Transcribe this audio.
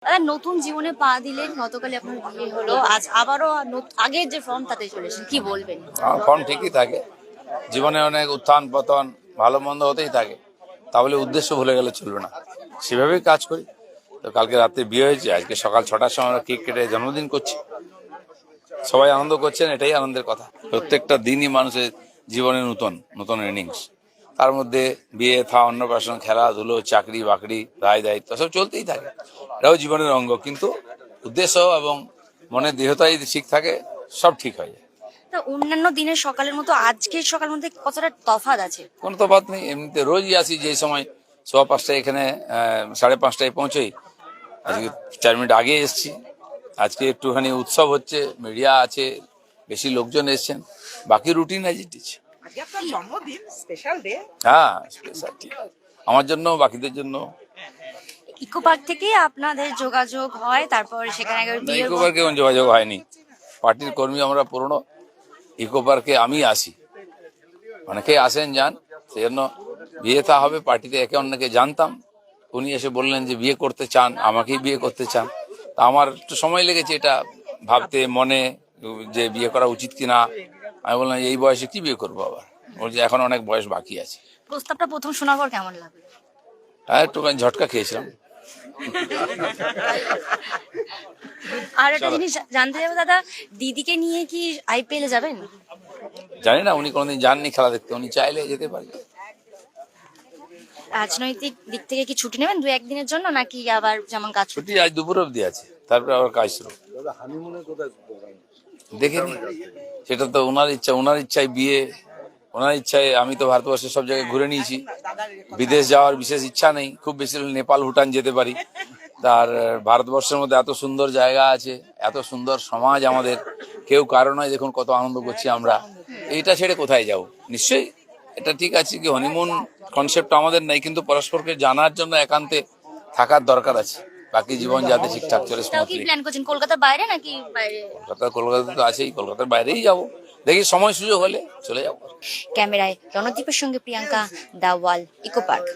দাদা নতুন জীবনে পা দিলেন, গতকালই আপনার বিয়ে হলো, আজ আবারও আগের যে ফর্ম তাতে চলেছেন, কি বলবেন? আমার ফর্ম ঠিকই থাকে, জীবনে অনেক উত্থান পতন ভালো মন্দ হতেই থাকে, তাহলে উদ্দেশ্য ভুলে গেলে চলবে না, সেভাবেই কাজ করি। তো কালকে রাত্রে বিয়ে হয়েছে, আজকে সকাল 6টার সময় আমরা কেক কেটে জন্মদিন করছি, সবাই আনন্দ করছেন, এটাই আনন্দের কথা। প্রত্যেকটা দিনই মানুষের জীবনে নতুন নতুন ইনিংস, তার মধ্যে বিয়ে থা অন্নপ্রাশন খেলাধুলো চাকরি বাকরি দায় দায়িত্ব সব চলতেই থাকে, এটাও জীবনের অঙ্গ। কিন্তু উদ্দেশ্য এবং মনের দৃঢ়তা যদি ঠিক থাকে সব ঠিক হয়ে যায়। তা অন্যান্য দিনের সকালের মতো আজকের সকালের মধ্যে কতটা তফাৎ আছে? কোনো তফাৎ নেই, এমনিতে রোজই আসি যে সময় 5:15 এখানে 5:30 পৌঁছই, আজকে 4 মিনিট আগে এসছি। আজকে একটুখানি উৎসব হচ্ছে, মিডিয়া আছে, বেশি লোকজন এসছেন, বাকি রুটিন আজ দিচ্ছে। আজকে আপনার জন্মদিন, স্পেশাল ডে। হ্যাঁ স্পেশাল, ঠিক আছে, আমার জন্য বাকিদের জন্য। ইকো পার্ক থেকে আপনাদের যোগাযোগ হয়, তারপর সেখানে একবার বিয়ের ইকো পার্কে কোনো যোগাযোগ হয়নি, পার্টির কর্মী আমরা পুরনো। ইকো পার্কে আমি আসি, অনেকেই আসেন যান, সেই জন্য বিয়ে থা হবে পার্টিতে, একে অন্যকে জানতাম। উনি এসে বললেন যে বিয়ে করতে চান, আমাকেই বিয়ে করতে চান। তা আমার একটু সময় লেগেছে এটা ভাবতে মনে, যে বিয়ে করা উচিত কিনা। আমি বললাম এই বয়সে কি বিয়ে করবো আবার, বলছে এখন অনেক বয়স বাকি আছে। প্রস্তাবটা প্রথম শোনার পর কেমন লাগলো? হ্যাঁ একটুখানি ঝটকা খেয়েছিলাম। আর একটা জিনিস জানতে যাবো দাদা, দিদিকে নিয়ে কি আইপিএল এ যাবেন? জানি না, উনি কোনোদিন যাননি খেলা দেখতে, উনি চাইলে যেতে পারে। রাজনৈতিক দিক থেকে কি ছুটি নেবেন 2-1 দিনের জন্য, নাকি আবার যেমন কাজ? ছুটি আজ দুপুর অবধি আছে, তারপরে আবার কাজ শুরু। দেখিনি, সেটা তো ওনার ইচ্ছা, ওনার ইচ্ছায় বিয়ে, ওনার ইচ্ছায়। আমি তো ভারতবর্ষের সব জায়গায় ঘুরে নিয়েছি, বিদেশ যাওয়ার বিশেষ ইচ্ছা নেই, খুব বেশি হলে নেপাল ভুটান যেতে পারি। তার ভারতবর্ষের মধ্যে এত সুন্দর জায়গা আছে, এত সুন্দর সমাজ আমাদের, কেউ কারো নয়, দেখুন কত আনন্দ করছি আমরা, এইটা ছেড়ে কোথায় যাব? নিশ্চয়ই এটা ঠিক আছে কি হনিমুন কনসেপ্ট আমাদের নাই, কিন্তু পরস্পরকে জানার জন্য একান্তে থাকার দরকার আছে, বাকি জীবন যাতে ঠিকঠাক চলে তাও কি স্মুথলি। প্ল্যান করছেন, কলকাতার বাইরে নাকি বাইরে? কলকাতা তো আছেই, কলকাতার বাইরেই যাব, দেখি সময় সুযোগ হলে চলে যাবো। ক্যামেরায় রণদীপের সঙ্গে প্রিয়াঙ্কা, দা ওয়াল, ইকো পার্ক।